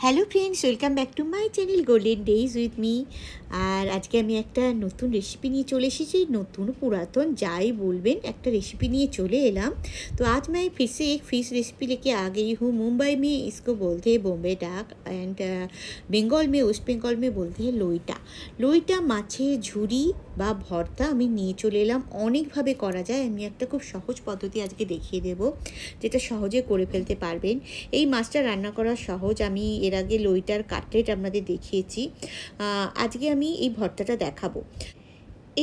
Hello friends, welcome back to my channel golden days with me. আর আজকে আমি একটা নতুন রেসিপি নিয়ে চলে এসেছি। নতুন পুরাতন যাই বলবেন, একটা रेसिपी নিয়ে চলে एलाम। तो आज मैं फिर से एक फिश रेसिपी लेके आ गई हूँ। मुंबई में इसको बोलते हैं बॉम्बे डाक एंड बेंगल में, वेस्ट बेंगल में बोलते हैं लोइटा। लोइटा মাছের ঝুরি বা ভর্তা আমি নিয়ে চলে এলাম। অনেকভাবে করা যায়, আমি একটা খুব সহজ পদ্ধতি আজকে দেখিয়ে দেব, যেটা সহজে করে ফেলতে পারবেন। এই মাছটা রান্না করা সহজ। আমি এর আগে লইটার কাটলেট আপনাদের দেখিয়েছি, আজকে আমি এই ভর্তাটা দেখাবো।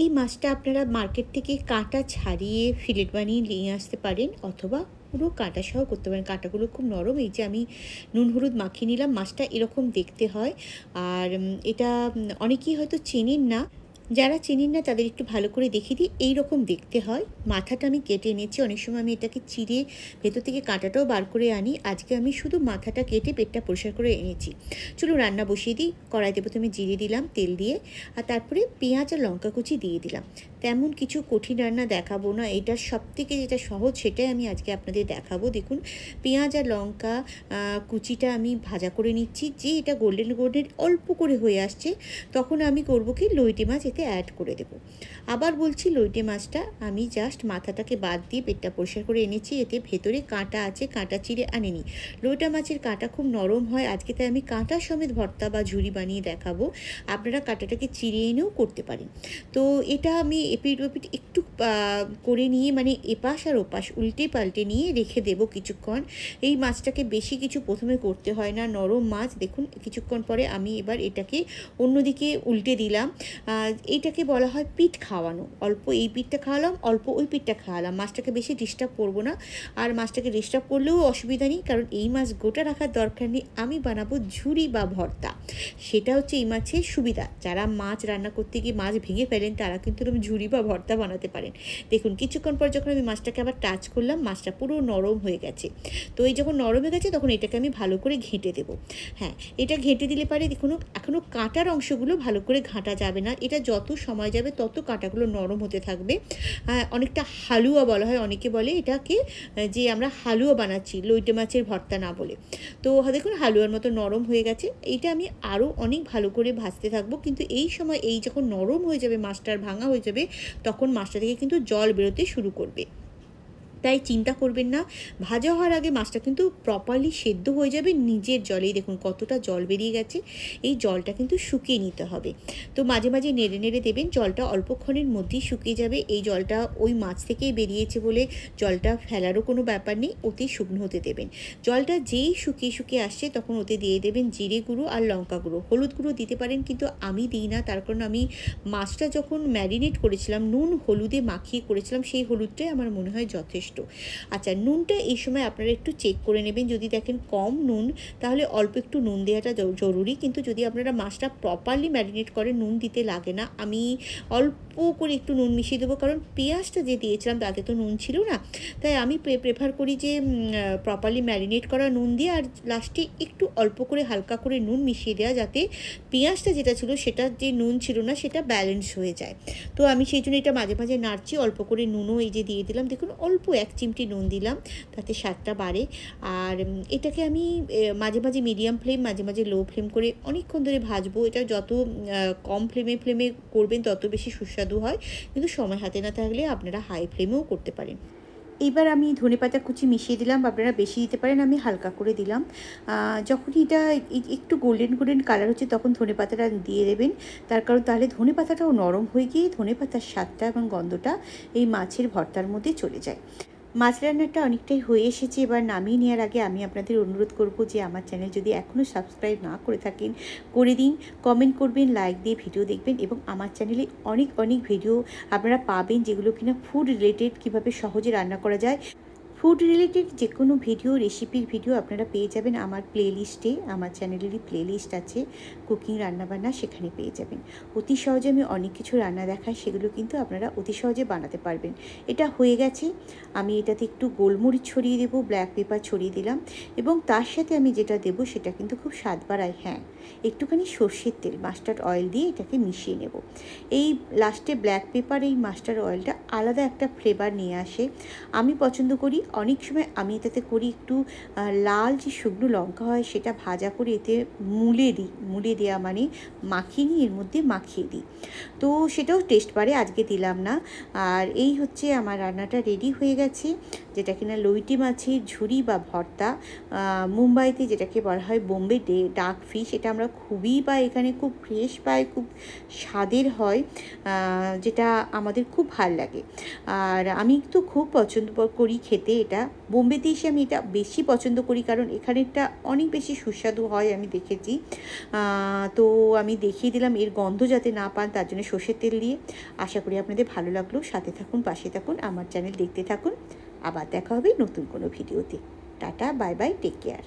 এই মাছটা আপনারা মার্কেট থেকে কাঁটা ছাড়িয়ে ফিলেট বানিয়ে নিয়ে আসতে পারেন, অথবা পুরো কাঁটা সহ করতে পারেন। কাঁটাগুলো খুব নরম। এই যে আমি নুন হলুদ মাখিয়ে নিলাম। মাছটা এরকম দেখতে হয়। আর এটা অনেকেই হয়তো চেনেন না, যারা চেনেন না তাদের একটু ভালো করে দেখিয়ে দিই। এইরকম দেখতে হয়। মাথাটা আমি কেটে নিয়েছি। অনেক সময় আমি এটাকে চিড়ে ভেতর থেকে কাঁটাটাও বার করে আনি। আজকে আমি শুধু মাথাটা কেটে পেটটা পরিষ্কার করে এনেছি। চলো রান্না বসিয়ে দিই। কড়াইতে প্রথমে জিরে দিলাম তেল দিয়ে, আর তারপরে পেঁয়াজ আর লঙ্কা কুচি দিয়ে দিলাম। তেমন কিছু কঠিন রান্না দেখাবো না, এটা সবথেকে যেটা সহজ সেটাই আমি আজকে আপনাদের দেখাবো। দেখুন, পেঁয়াজ আর লঙ্কা কুচিটা আমি ভাজা করে নিচ্ছি। যে এটা গোল্ডেন গোল্ডেন অল্প করে হয়ে আসছে, তখন আমি করবো কি, লইটে মাছ এতে অ্যাড করে দেব। আবার বলছি, লইটে মাছটা আমি জাস্ট মাথাটাকে বাদ দিয়ে পেটটা পরিষ্কার করে এনেছি। এতে ভেতরে কাঁটা আছে, কাঁটা চিড়ে আনিনি। লইটা মাছের কাঁটা খুব নরম হয়, আজকে তাই আমি কাঁটা সমেত ভর্তা বা ঝুরি বানিয়ে দেখাবো। আপনারা কাঁটাটাকে চিড়ে এনেও করতে পারেন। তো এটা আমি এপিট ওপিট একটু করে নিয়ে, মানে এপাশ আর ওপাশ উল্টে পাল্টে নিয়ে রেখে দেব কিছুক্ষণ। এই মাছটাকে বেশি কিছু প্রথমে করতে হয় না, নরম মাছ। দেখুন, কিছুক্ষণ পরে আমি এবার এটাকে অন্যদিকে উল্টে দিলাম। এইটাকে বলা হয় পিঠ খাওয়ানো। অল্প এই পিঠটা খাওয়ালাম, অল্প ওই পিঠটা খাওয়ালাম। মাছটাকে বেশি ডিস্টার্ব করবো না। আর মাছটাকে ডিস্টার্ব করলেও অসুবিধা নেই, কারণ এই মাছ গোটা রাখার দরকার নেই। আমি বানাবো ঝুরি বা ভর্তা। সেটা হচ্ছে এই মাছের সুবিধা। যারা মাছ রান্না করতে গিয়ে মাছ ভেঙে ফেলেন, তারা কিন্তু ঝুরি বা ভর্তা বানাতে পারেন। দেখুন, কিছুক্ষণ পর যখন আমি মাছটাকে আবার টাচ করলাম, মাছটা পুরো নরম হয়ে গেছে। তো এই যখন নরম হয়ে গেছে, তখন এটাকে আমি ভালো করে ঘেঁটে দেবো। হ্যাঁ, এটা ঘেঁটে দিলে পারে, দেখুন এখনও কাঁটার অংশগুলো ভালো করে ঘাঁটা যাবে না। এটা যত সময় যাবে তত কাঁটাগুলো নরম হতে থাকবে। অনেকটা হালুয়া বলা হয়, অনেকে বলে এটাকে যে আমরা হালুয়া বানাচ্ছি, লইটে মাছের ভর্তা না বলে। তো দেখুন, হালুয়ার মতো নরম হয়ে গেছে। এইটা আমি আরও অনেক ভালো করে ভাজতে থাকবো। কিন্তু এই সময়, এই যখন নরম হয়ে যাবে, মাছটার ভাঙা হয়ে যাবে, তখন মাছটা থেকে কিন্তু জল বেরোতে শুরু করবে। তাই চিন্তা করবেন না, ভাজা হওয়ার আগে মাছটা কিন্তু প্রপারলি সেদ্ধ হয়ে যাবে নিজের জলেই। দেখুন কতটা জল বেরিয়ে গেছে। এই জলটা কিন্তু শুকিয়ে নিতে হবে। তো মাঝে মাঝে নেড়ে নেড়ে দেবেন, জলটা অল্পক্ষণের মধ্যেই শুকিয়ে যাবে। এই জলটা ওই মাছ থেকেই বেরিয়েছে বলে জলটা ফেলারও কোনো ব্যাপার নেই। ওতে শুকনো হতে দেবেন। জলটা যেই শুকিয়ে শুকিয়ে আসছে, তখন ওতে দিয়ে দেবেন জিরে গুঁড়ো আর লঙ্কা গুঁড়ো। হলুদ গুঁড়ো দিতে পারেন, কিন্তু আমি দিই না। তার কারণ আমি মাছটা যখন ম্যারিনেট করেছিলাম, নুন হলুদে মাখিয়ে করেছিলাম, সেই হলুদটাই আমার মনে হয় যথেষ্ট। আচ্ছা, নুনটা এই সময় আপনারা একটু চেক করে নেবেন। যদি দেখেন কম নুন, তাহলে অল্প একটু নুন দেওয়াটা জরুরি। কিন্তু যদি আপনারা মাছটা প্রপারলি ম্যারিনেট করেন, নুন দিতে লাগে না। আমি অল্প করে একটু নুন মিশিয়ে দেবো, কারণ পেঁয়াজটা যে দিয়েছিলাম তাতে তো নুন ছিল না। তাই আমি প্রেফার করি যে প্রপারলি ম্যারিনেট করা নুন দিয়ে, আর লাস্টে একটু অল্প করে হালকা করে নুন মিশিয়ে দেওয়া, যাতে পেঁয়াজটা যেটা ছিল, সেটা যে নুন ছিল না, সেটা ব্যালেন্স হয়ে যায়। তো আমি সেই জন্য এটা মাঝে মাঝে নাড়ছি। অল্প করে নুনও এই যে দিয়ে দিলাম। দেখুন, অল্প 1 চিমটি নুন দিলাম, তাতে স্বাদটা বাড়ে। আর এটাকে আমি মাঝে মাঝে মিডিয়াম ফ্লেম, মাঝে মাঝে লো ফ্লেম করে অনেকক্ষণ ধরে ভাজবো। এটা যত কম ফ্লেমে করবেন, তত বেশি সুস্বাদু হয়। কিন্তু সময় হাতে না থাকলে আপনারা হাই ফ্লেমেও করতে পারেন। এইবার আমি ধনেপাতা কুচি মিশিয়ে দিলাম। আপনারা বেশি দিতে পারেন, আমি হালকা করে দিলাম। যখন এটা একটু গোল্ডেন গোল্ডেন কালার হচ্ছে, তখন ধনেপাতাটা দিয়ে দেবেন। তার কারণ তাহলে ধনেপাতাটাও নরম হয়ে গিয়ে ধনেপাতার স্বাদটা এবং গন্ধটা এই মাছের ভর্তার মধ্যে চলে যায়। মাছ রান্নাটা অনেকটাই হয়ে এসেছে। এবার নামিয়ে নেওয়ার আগে আমি আপনাদের অনুরোধ করব যে আমার চ্যানেল যদি এখনও সাবস্ক্রাইব না করে থাকেন, করে দিন। কমেন্ট করবেন, লাইক দিয়ে ভিডিও দেখবেন, এবং আমার চ্যানেলে অনেক অনেক ভিডিও আপনারা পাবেন, যেগুলো কিনা ফুড রিলেটেড, কীভাবে সহজে রান্না করা যায়, ফুড রিলেটেড যে কোনো ভিডিও, রেসিপির ভিডিও আপনারা পেয়ে যাবেন আমার প্লেলিস্টে। আমার চ্যানেলেরই প্লেলিস্ট আছে কুকিং, রান্নাবান্না, সেখানে পেয়ে যাবেন। অতি সহজে আমি অনেক কিছু রান্না দেখাই, সেগুলো কিন্তু আপনারা অতি সহজে বানাতে পারবেন। এটা হয়ে গেছে। আমি এটাতে একটু গোলমরিচ ছড়িয়ে দেবো, ব্ল্যাক পেপার ছড়িয়ে দিলাম, এবং তার সাথে আমি যেটা দেবো সেটা কিন্তু খুব স্বাদ বাড়ায়। হ্যাঁ, একটুখানি সর্ষের তেল, মাস্টার্ড অয়েল দিয়ে এটাকে মিশিয়ে নেব। এই লাস্টে ব্ল্যাক পেপার, এই মাস্টার্ড অয়েলটা আলাদা একটা ফ্লেভার নিয়ে আসে। আমি পছন্দ করি অনেক সময় আমি এটাতে করি একটু লাল যে শুকনো লঙ্কা হয় সেটা ভাজা করে এতে মুলে দেওয়া মানে মাখিয়ে নিয়ে এর মধ্যে মাখিয়ে দিই, তো সেটাও টেস্ট বাড়ে। আজকে দিলাম না। আর এই হচ্ছে আমার রান্নাটা রেডি হয়ে গেছে, যেটা কিনা লইটি মাছের ঝুরি বা ভর্তা। মুম্বাইতে যেটাকে বলা হয় বোম্বে ডাক ফিশ, এটা আমরা খুবই পাই এখানে, খুব ফ্রেশ পাই, খুব স্বাদের হয়, যেটা আমাদের খুব ভাল লাগে। আর আমি তো খুব পছন্দ করি খেতে এটা। বোম্বেতে এসে আমি এটা বেশি পছন্দ করি, কারণ এখানেরটা অনেক বেশি সুস্বাদু হয় আমি দেখেছি। তো আমি দেখিয়ে দিলাম, এর গন্ধ যাতে না পান তার জন্য সর্ষের তেল দিয়ে। আশা করি আপনাদের ভালো লাগলো। সাথে থাকুন, পাশে থাকুন, আমার চ্যানেল দেখতে থাকুন। আবার দেখা হবে নতুন কোনো ভিডিওতে। Tata, bye bye, take care.